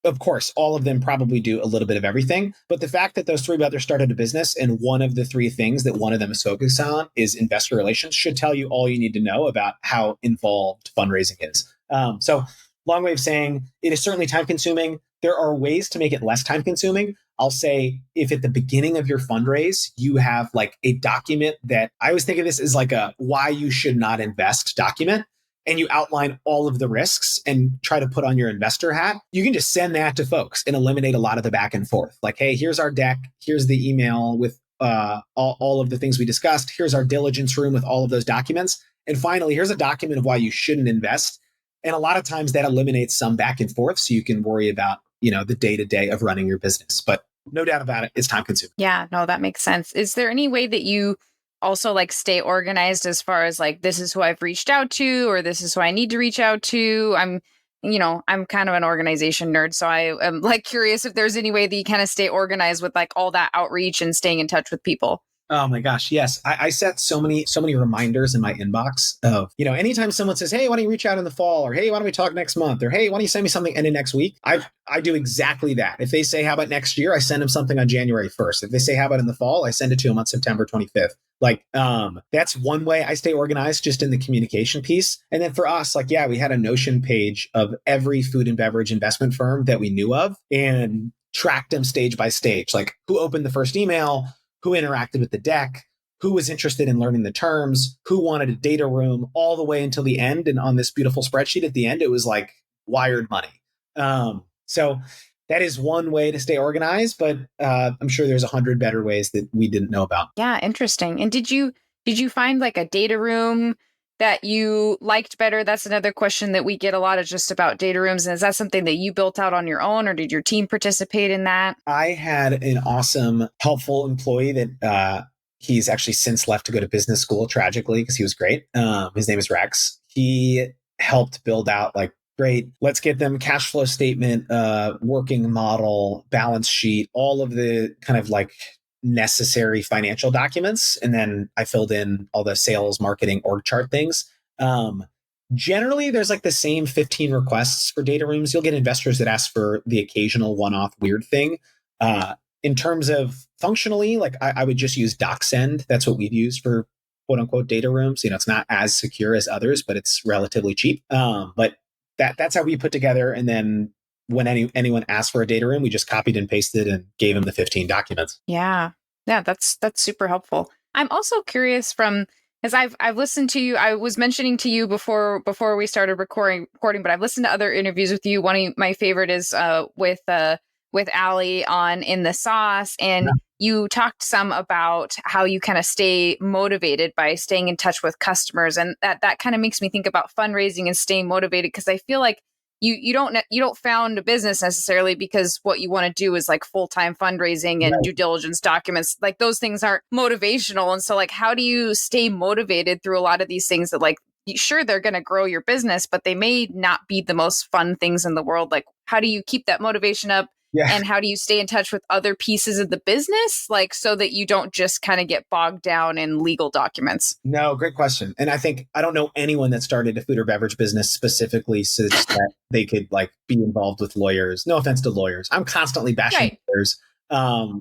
of course, all of them probably do a little bit of everything. But the fact that those three brothers started a business and one of the three things that one of them is focused on is investor relations should tell you all you need to know about how involved fundraising is. So long way of saying it is certainly time consuming. There are ways to make it less time consuming. I'll say if at the beginning of your fundraise, you have like a document that I always think of this as like a why you should not invest document, and you outline all of the risks and try to put on your investor hat, you can just send that to folks and eliminate a lot of the back and forth. Like, hey, here's our deck. Here's the email with all of the things we discussed. Here's our diligence room with all of those documents. And finally, here's a document of why you shouldn't invest. And a lot of times that eliminates some back and forth so you can worry about, the day-to-day of running your business. But no doubt about it, it's time consuming. Yeah, no, that makes sense. Is there any way that you also like stay organized as far as like, this is who I've reached out to, or this is who I need to reach out to? I'm kind of an organization nerd. So I am like curious if there's any way that you kind of stay organized with like all that outreach and staying in touch with people. Oh my gosh, yes. I set so many reminders in my inbox of, anytime someone says, hey, why don't you reach out in the fall? Or hey, why don't we talk next month? Or hey, why don't you send me something end of next week? I do exactly that. If they say, how about next year? I send them something on January 1st. If they say, how about in the fall? I send it to them on September 25th. Like, that's one way I stay organized, just in the communication piece. And then for us, like, yeah, we had a Notion page of every food and beverage investment firm that we knew of and tracked them stage by stage, like who opened the first email, who interacted with the deck, who was interested in learning the terms, who wanted a data room, all the way until the end. And on this beautiful spreadsheet at the end, it was like wired money. So that is one way to stay organized, but I'm sure there's 100 better ways that we didn't know about. Yeah, interesting. And did you find like a data room that you liked better? That's another question that we get a lot, of just about data rooms. And is that something that you built out on your own, or did your team participate in that? I had an awesome, helpful employee that he's actually since left to go to business school, tragically, because he was great. His name is Rex. He helped build out like, great, let's get them cash flow statement, working model, balance sheet, all of the kind of like necessary financial documents. And then I filled in all the sales, marketing, org chart things. Generally, there's like the same 15 requests for data rooms. You'll get investors that ask for the occasional one-off weird thing. In terms of functionally, like I would just use DocSend. That's what we've used for quote unquote data rooms. It's not as secure as others, but it's relatively cheap. But that's how we put together. And then when anyone asked for a data room, we just copied and pasted and gave them the 15 documents. Yeah, that's super helpful. I'm also curious because I've listened to you. I was mentioning to you before we started recording, but I've listened to other interviews with you. One of my favorite is with Allie on In the Sauce, and you talked some about how you kind of stay motivated by staying in touch with customers, and that kind of makes me think about fundraising and staying motivated, because I feel like you don't found a business necessarily because what you want to do is like full-time fundraising and due diligence documents. Like those things aren't motivational. And so like, how do you stay motivated through a lot of these things that like, sure, they're going to grow your business, but they may not be the most fun things in the world. Like, how do you keep that motivation up Yeah. And how do you stay in touch with other pieces of the business, like so that you don't just kind of get bogged down in legal documents? No, great question. And I think I don't know anyone that started a food or beverage business specifically such that they could like be involved with lawyers. No offense to lawyers. I'm constantly bashing Right. lawyers.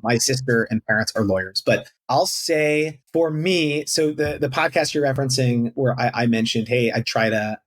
My sister and parents are lawyers, but I'll say for me, so the podcast you're referencing where I mentioned, hey, I try to,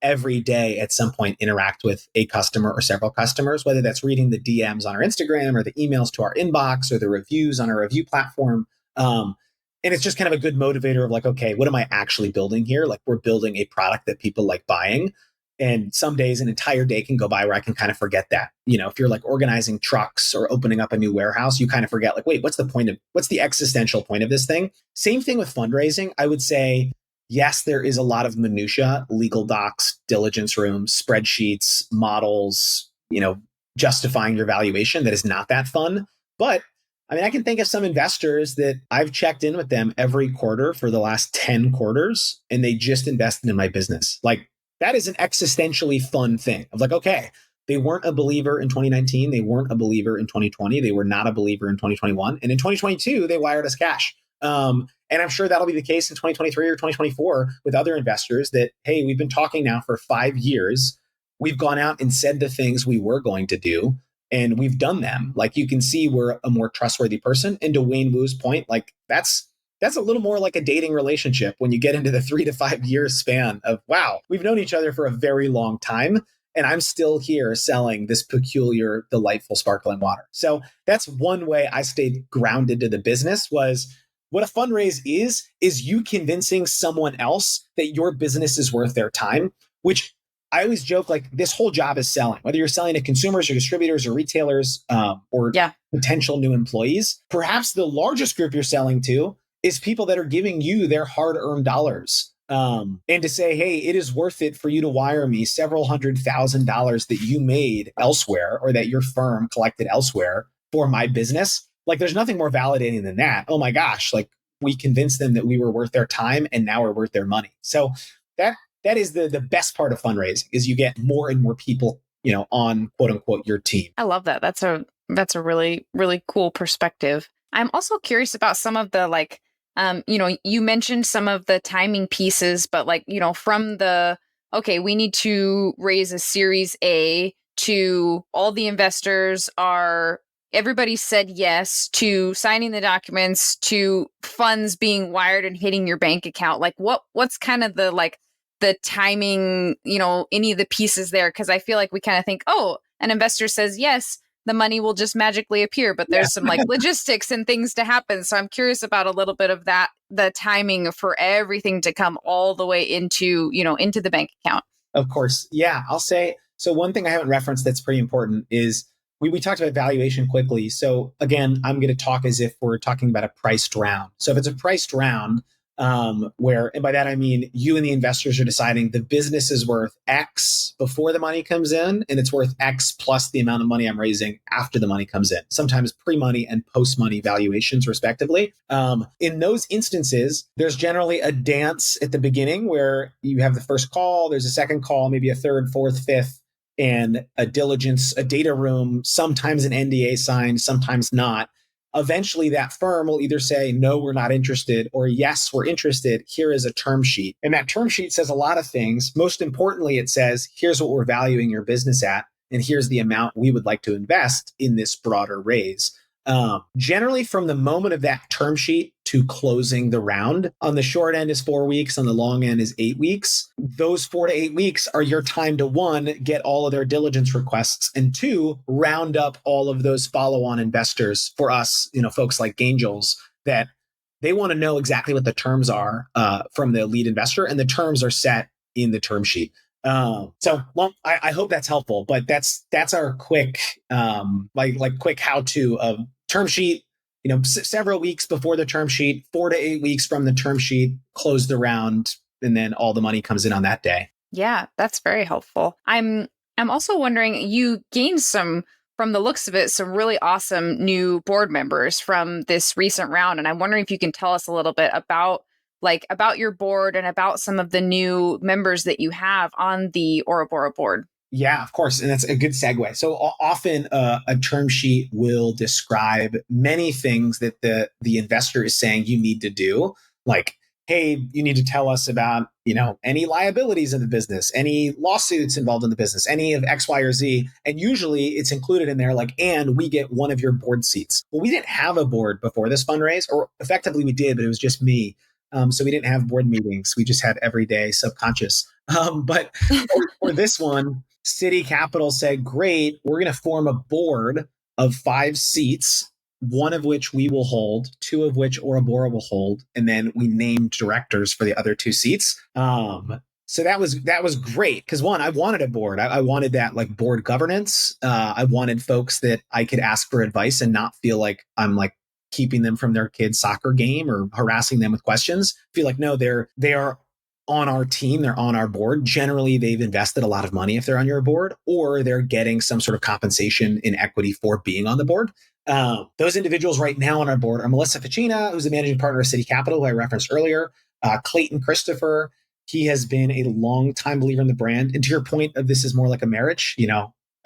every day at some point interact with a customer or several customers, whether that's reading the DMs on our Instagram or the emails to our inbox or the reviews on our review platform. And it's just kind of a good motivator of like, okay, what am I actually building here? Like we're building a product that people like buying. And some days an entire day can go by where I can kind of forget that. If you're like organizing trucks or opening up a new warehouse, you kind of forget like, wait, what's the existential point of this thing? Same thing with fundraising. I would say, yes, there is a lot of minutia, legal docs, diligence rooms, spreadsheets, models, justifying your valuation that is not that fun. But I mean, I can think of some investors that I've checked in with them every quarter for the last 10 quarters, and they just invested in my business. Like that is an existentially fun thing of like, okay, they weren't a believer in 2019. They weren't a believer in 2020. They were not a believer in 2021. And in 2022, they wired us cash. And I'm sure that'll be the case in 2023 or 2024 with other investors that, hey, we've been talking now for 5 years. We've gone out and said the things we were going to do. And we've done them. Like you can see we're a more trustworthy person. And to Wayne Wu's point, like that's a little more like a dating relationship when you get into the 3 to 5 year span of, wow, we've known each other for a very long time. And I'm still here selling this peculiar, delightful sparkling water. So that's one way I stayed grounded to the business was what a fundraise is you convincing someone else that your business is worth their time, which I always joke like this whole job is selling, whether you're selling to consumers or distributors or retailers or potential new employees. Perhaps the largest group you're selling to is people that are giving you their hard-earned dollars. And to say, hey, it is worth it for you to wire me several $100,000 that you made elsewhere or that your firm collected elsewhere for my business. Like there's nothing more validating than that. Oh my gosh, like we convinced them that we were worth their time and now we're worth their money. So that is the best part of fundraising is you get more and more people, on quote unquote your team. I love that. That's a really, really cool perspective. I'm also curious about some of the like, you mentioned some of the timing pieces, but like, from okay, we need to raise a Series A to all the investors everybody said yes to signing the documents to funds being wired and hitting your bank account. Like what's kind of the timing, any of the pieces there? Because I feel like we kind of think, oh, an investor says yes, the money will just magically appear. But there's some like logistics and things to happen. So I'm curious about a little bit of that, the timing for everything to come all the way into the bank account. Of course. Yeah, I'll say, so one thing I haven't referenced that's pretty important is we talked about valuation quickly. So again, I'm going to talk as if we're talking about a priced round. So if it's a priced round, and by that I mean you and the investors are deciding the business is worth X before the money comes in, and it's worth X plus the amount of money I'm raising after the money comes in. Sometimes pre-money and post-money valuations, respectively. In those instances, there's generally a dance at the beginning where you have the first call, there's a second call, maybe a third, fourth, fifth, and a diligence, a data room, sometimes an NDA signed, sometimes not. Eventually that firm will either say, no, we're not interested, or yes, we're interested. Here is a term sheet. And that term sheet says a lot of things. Most importantly, it says, here's what we're valuing your business at, and here's the amount we would like to invest in this broader raise. Generally, from the moment of that term sheet to closing the round, on the short end is 4 weeks, on the long end is 8 weeks. Those 4 to 8 weeks are your time to, one, get all of their diligence requests, and two, round up all of those follow-on investors for us, folks like Angels, that they want to know exactly what the terms are from the lead investor, and the terms are set in the term sheet. I hope that's helpful, but that's our quick, quick how-to of term sheet, several weeks before the term sheet, 4 to 8 weeks from the term sheet, close the round, and then all the money comes in on that day. Yeah, that's very helpful. I'm also wondering, you gained from the looks of it, some really awesome new board members from this recent round. And I'm wondering if you can tell us a little bit about your board and about some of the new members that you have on the Bora board. Yeah, of course. And that's a good segue. So often a term sheet will describe many things that the investor is saying you need to do. Like, hey, you need to tell us about, any liabilities in the business, any lawsuits involved in the business, any of X, Y, or Z. And usually it's included in there like, and we get one of your board seats. Well, we didn't have a board before this fundraise, or effectively we did, but it was just me. So we didn't have board meetings. We just had everyday subconscious. But for this one, City Capital said, great, we're going to form a board of 5 seats, one of which we will hold, 2 of which Bora will hold, and then we named directors for the other 2 seats. So that was great because one, I wanted a board. I wanted that like board governance. I wanted folks that I could ask for advice and not feel like I'm like keeping them from their kid's soccer game or harassing them with questions. Feel like no, they are on our team, they're on our board. Generally, they've invested a lot of money if they're on your board, or they're getting some sort of compensation in equity for being on the board. Those individuals right now on our board are Melissa Ficina, who's the managing partner of City Capital, who I referenced earlier, Clayton Christopher. He has been a long time believer in the brand. And to your point of this is more like a marriage,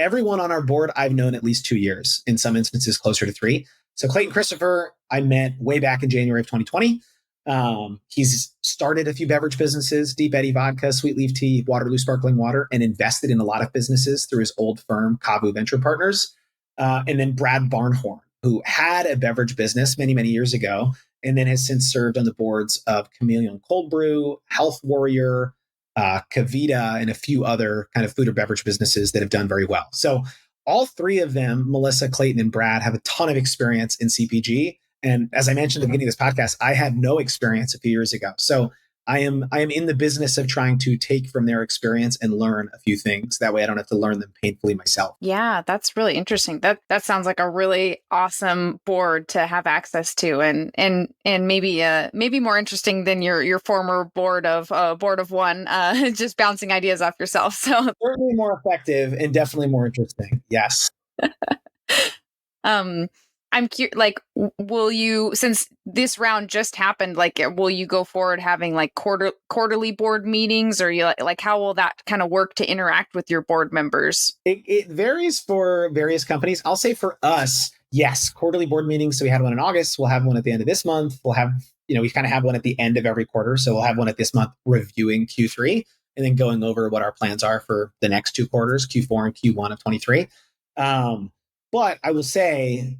everyone on our board I've known at least 2 years, in some instances closer to 3. So Clayton Christopher, I met way back in January of 2020. He's started a few beverage businesses, Deep Eddy Vodka, Sweet Leaf Tea, Waterloo Sparkling Water, and invested in a lot of businesses through his old firm, Kavu Venture Partners. And then Brad Barnhorn, who had a beverage business many, many years ago, and then has since served on the boards of Chameleon Cold Brew, Health Warrior, Kavita, and a few other kind of food or beverage businesses that have done very well. So all 3 of them, Melissa, Clayton, and Brad, have a ton of experience in CPG. And as I mentioned at the beginning of this podcast, I had no experience a few years ago. So I am in the business of trying to take from their experience and learn a few things. That way I don't have to learn them painfully myself. Yeah, that's really interesting. That sounds like a really awesome board to have access to, and maybe more interesting than your former board of one, just bouncing ideas off yourself. So certainly more effective and definitely more interesting. Yes. I'm curious, like, will you, since this round just happened, like, will you go forward having like quarterly board meetings, or you like how will that kind of work to interact with your board members? It varies for various companies. I'll say for us, yes, quarterly board meetings. So we had one in August. We'll have one at the end of this month. We'll have, we kind of have one at the end of every quarter. So we'll have one at this month reviewing Q3 and then going over what our plans are for the next 2 quarters, Q4 and Q1 of 23. But I will say,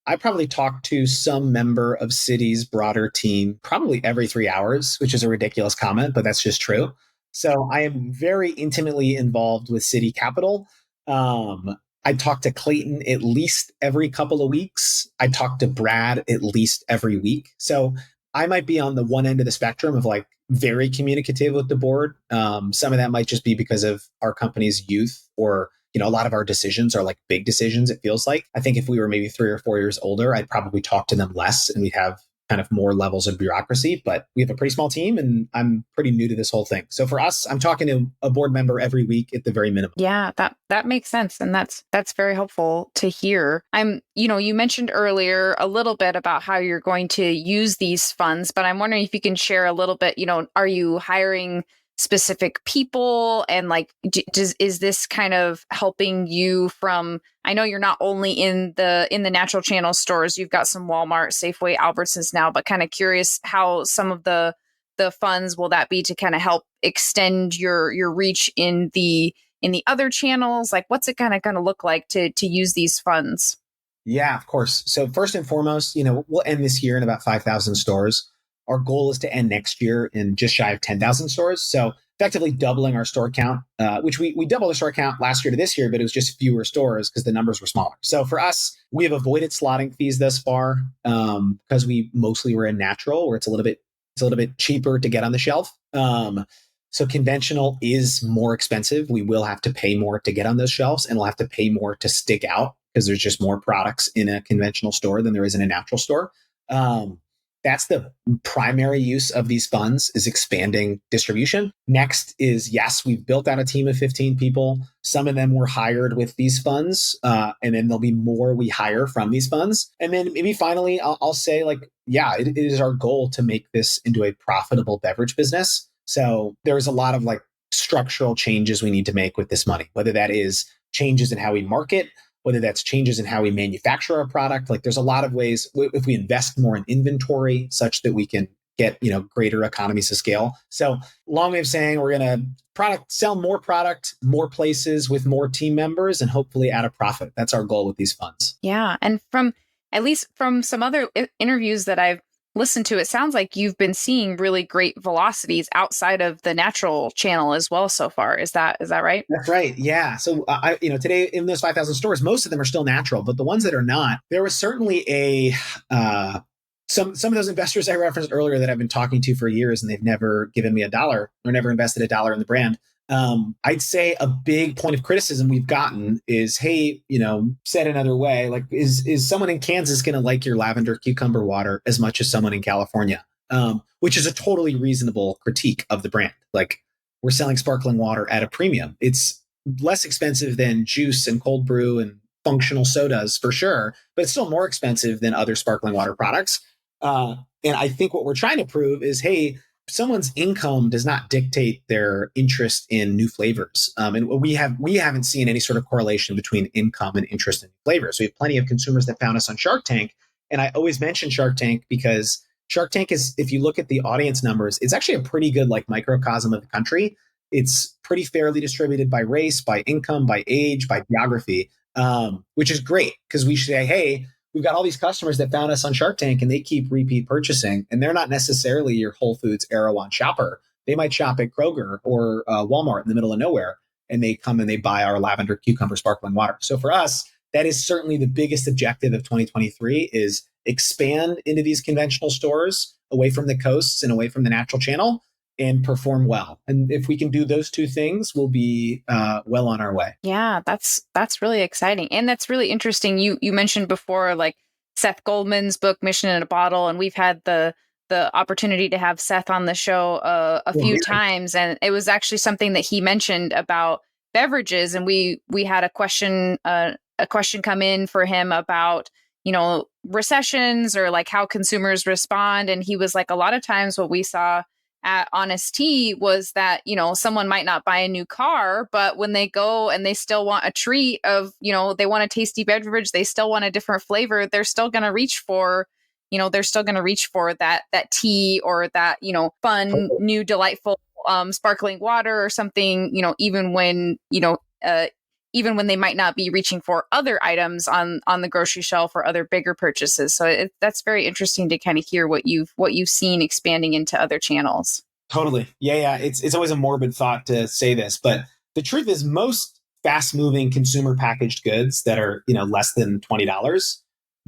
I probably talk to some member of City's broader team probably every 3 hours, which is a ridiculous comment, but that's just true. So I am very intimately involved with City Capital. I talk to Clayton at least every couple of weeks. I talk to Brad at least every week. So I might be on the one end of the spectrum of like very communicative with the board. Some of that might just be because of our company's youth, or a lot of our decisions are like big decisions, it feels like. I think if we were maybe 3 or 4 years older, I'd probably talk to them less and we'd have kind of more levels of bureaucracy. But we have a pretty small team and I'm pretty new to this whole thing. So for us, I'm talking to a board member every week at the very minimum. Yeah, that makes sense. And that's very helpful to hear. You mentioned earlier a little bit about how you're going to use these funds, but I'm wondering if you can share a little bit, are you hiring specific people, and like is this kind of helping you from, I know you're not only in the natural channel stores, you've got some Walmart, Safeway, Albertsons now, but kind of curious how some of the funds will that be to kind of help extend your reach in the other channels? Like what's it kind of going to look like to use these funds? Yeah, of course. So first and foremost, we'll end this year in about 5,000 stores. Our goal is to end next year in just shy of 10,000 stores. So effectively doubling our store count, which we doubled our store count last year to this year, but it was just fewer stores because the numbers were smaller. So for us, we have avoided slotting fees thus far because we mostly were in natural, where it's a little bit cheaper to get on the shelf. So conventional is more expensive. We will have to pay more to get on those shelves, and we'll have to pay more to stick out because there's just more products in a conventional store than there is in a natural store. That's the primary use of these funds, is expanding distribution. Next is, yes, we've built out a team of 15 people. Some of them were hired with these funds, and then there'll be more we hire from these funds. And then maybe finally, I'll say it is our goal to make this into a profitable beverage business. So there's a lot of structural changes we need to make with this money, whether that is changes in how we market, whether that's changes in how we manufacture our product. Like there's a lot of ways if we invest more in inventory such that we can get, greater economies of scale. So long way of saying we're going to sell more product, more places with more team members, and hopefully at a profit. That's our goal with these funds. Yeah. And at least from some other interviews that I've listened to, it sounds like you've been seeing really great velocities outside of the natural channel as well so far. Is that right? That's right. Yeah. So today in those 5,000 stores, most of them are still natural, but the ones that are not, there was certainly some of those investors I referenced earlier that I've been talking to for years, and they've never given me $1 or never invested $1 in the brand. I'd say a big point of criticism we've gotten is, hey, said another way, like, is someone in Kansas going to like your lavender cucumber water as much as someone in California? Which is a totally reasonable critique of the brand. Like, we're selling sparkling water at a premium. It's less expensive than juice and cold brew and functional sodas for sure, but it's still more expensive than other sparkling water products. And I think what we're trying to prove is, hey, someone's income does not dictate their interest in new flavors. And we haven't seen any sort of correlation between income and interest in flavors. We have plenty of consumers that found us on Shark Tank. And I always mention Shark Tank because Shark Tank is, if you look at the audience numbers, it's actually a pretty good microcosm of the country. It's pretty fairly distributed by race, by income, by age, by geography, which is great because we say, hey, we've got all these customers that found us on Shark Tank and they keep repeat purchasing, and they're not necessarily your Whole Foods Erewhon shopper. They might shop at Kroger or Walmart in the middle of nowhere, and they come and they buy our lavender cucumber sparkling water. So for us, that is certainly the biggest objective of 2023 is expand into these conventional stores away from the coasts and away from the natural channel and perform well. And if we can do those two things, we'll be well on our way. Yeah, that's really exciting. And that's really interesting. You mentioned before, like Seth Goldman's book, Mission in a Bottle, and we've had the opportunity to have Seth on the show a few times. And it was actually something that he mentioned about beverages. And we had a question come in for him about, recessions or like how consumers respond. And he was like, a lot of times what we saw at Honest Tea was that, someone might not buy a new that, but when they go and they still want a treat of, they want a tasty beverage, they still want a different flavor, they're still going to reach for, that tea or that, fun, new, delightful, sparkling water or something, even when they might not be reaching for other items on the grocery shelf or other bigger purchases. So that's very interesting to kind of hear what you've seen expanding into other channels. Totally. Yeah. It's always a morbid thought to say this, but the truth is most fast moving consumer packaged goods that are, less than $20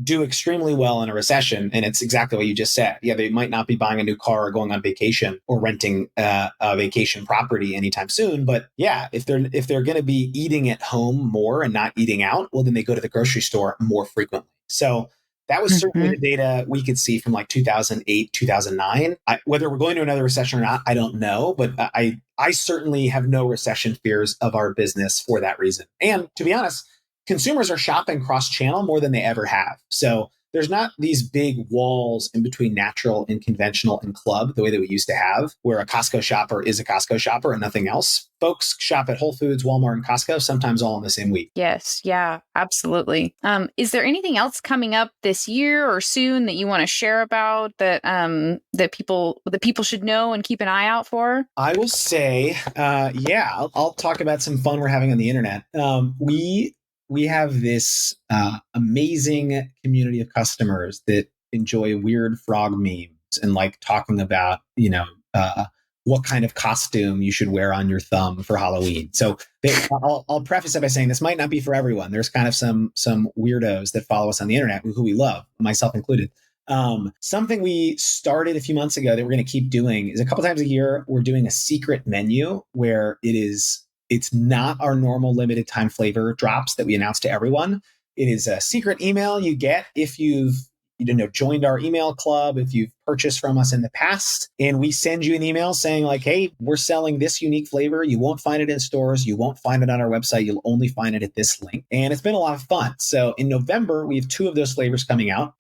do extremely well in a recession. And it's exactly what you just said. Yeah, they might not be buying a new car or going on vacation or renting a vacation property anytime soon. But yeah, if they're going to be eating at home more and not eating out, well, then they go to the grocery store more frequently. So that was certainly the data we could see from 2008, 2009. Whether we're going to another recession or not, I don't know. But I certainly have no recession fears of our business for that reason. And to be honest, consumers are shopping cross-channel more than they ever have. So there's not these big walls in between natural and conventional and club the way that we used to have, where a Costco shopper is a Costco shopper and nothing else. Folks shop at Whole Foods, Walmart, and Costco, sometimes all in the same week. Yes. Yeah, absolutely. Is there anything else coming up this year or soon that you want to share about that that people should know and keep an eye out for? I will say, I'll talk about some fun we're having on the internet. We have this amazing community of customers that enjoy weird frog memes and like talking about, what kind of costume you should wear on your thumb for Halloween. So I'll preface it by saying this might not be for everyone. There's kind of some weirdos that follow us on the internet who we love, myself included. Something we started a few months ago that we're going to keep doing is a couple times a year, we're doing a secret menu where it's not our normal limited time flavor drops that we announce to everyone. It is a secret email you get if you've joined our email club, if you've purchased from us in the past, and we send you an email saying like, hey, we're selling this unique flavor. You won't find it in stores. You won't find it on our website. You'll only find it at this link. And it's been a lot of fun. So in November, we have 2 of those flavors coming out.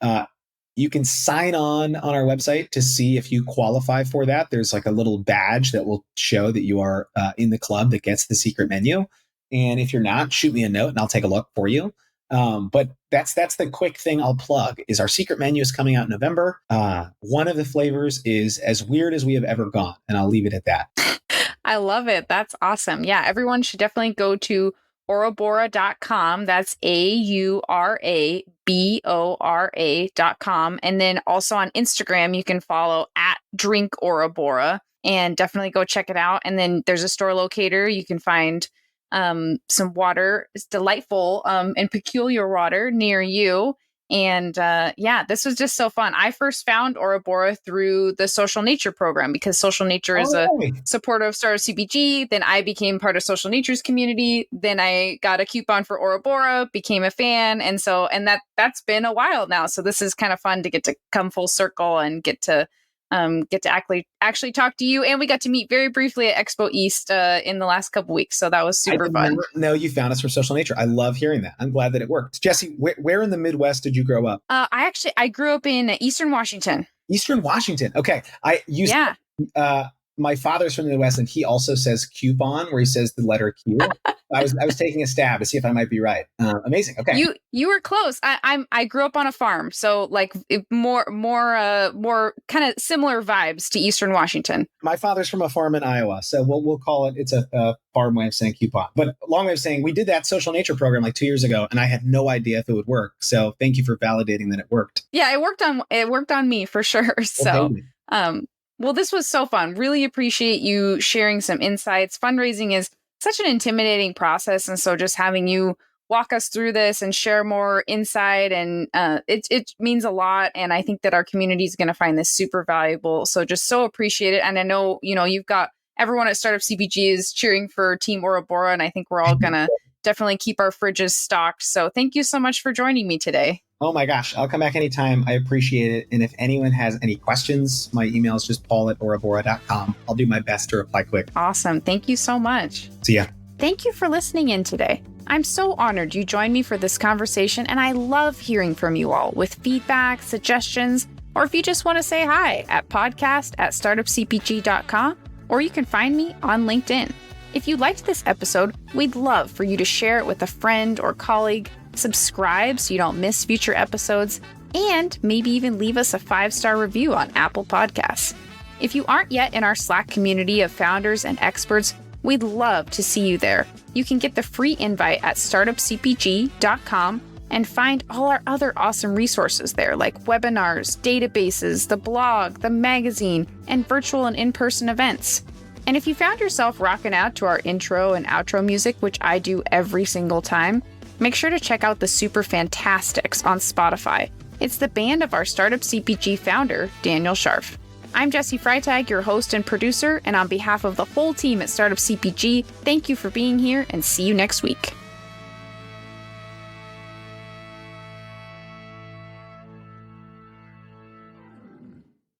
You can sign on our website to see if you qualify for that. There's like a little badge that will show that you are in the club that gets the secret menu. And if you're not, shoot me a note and I'll take a look for you. But that's the quick thing I'll plug is our secret menu is coming out in November. One of the flavors is as weird as we have ever gone. And I'll leave it at that. I love it. That's awesome. Yeah, everyone should definitely go to aurabora.com. That's AURABORA.com. And then also on Instagram, you can follow at Drink Aurabora and definitely go check it out. And then there's a store locator. You can find some water. It's delightful and peculiar water near you. And this was just so fun. I first found Aurabora through the Social Nature program because Social Nature is a supporter of Startup CPG. Then I became part of Social Nature's community. Then I got a coupon for Aurabora, became a fan. And that's been a while now. So this is kind of fun to get to come full circle and get to actually talk to you. And we got to meet very briefly at Expo East in the last couple weeks. So that was super fun. No, you found us for Social Nature. I love hearing that. I'm glad that it worked. Jesse, where in the Midwest did you grow up? I grew up in Eastern Washington. Eastern Washington. Okay. My father's from the Midwest, and he also says coupon, where he says the letter Q. I was taking a stab to see if I might be right. Amazing. Okay, you were close. I grew up on a farm, so like more kind of similar vibes to Eastern Washington. My father's from a farm in Iowa, so we'll call it. It's a farm way of saying coupon, but long way of saying we did that Social Nature program like 2 years ago, and I had no idea if it would work. So thank you for validating that it worked. Yeah, it worked on me for sure. So. Well, this was so fun. Really appreciate you sharing some insights. Fundraising is such an intimidating process. And so just having you walk us through this and share more insight and it means a lot. And I think that our community is going to find this super valuable. So just so appreciate it. And I know, you've got everyone at Startup CPG is cheering for Team Aurabora. And I think we're all going to definitely keep our fridges stocked. So thank you so much for joining me today. Oh my gosh, I'll come back anytime. I appreciate it. And if anyone has any questions, my email is just paul@aurabora.com. I'll do my best to reply quick. Awesome. Thank you so much. See ya. Thank you for listening in today. I'm so honored you joined me for this conversation, and I love hearing from you all with feedback, suggestions, or if you just want to say hi at podcast@startupcpg.com, or you can find me on LinkedIn. If you liked this episode, we'd love for you to share it with a friend or colleague, subscribe so you don't miss future episodes, and maybe even leave us a 5-star review on Apple Podcasts. If you aren't yet in our Slack community of founders and experts, we'd love to see you there. You can get the free invite at startupcpg.com and find all our other awesome resources there, like webinars, databases, the blog, the magazine, and virtual and in-person events. And if you found yourself rocking out to our intro and outro music, which I do every single time, make sure to check out the Super Fantastics on Spotify. It's the band of our Startup CPG founder, Daniel Scharf. I'm Jessie Freitag, your host and producer, and on behalf of the whole team at Startup CPG, thank you for being here and see you next week.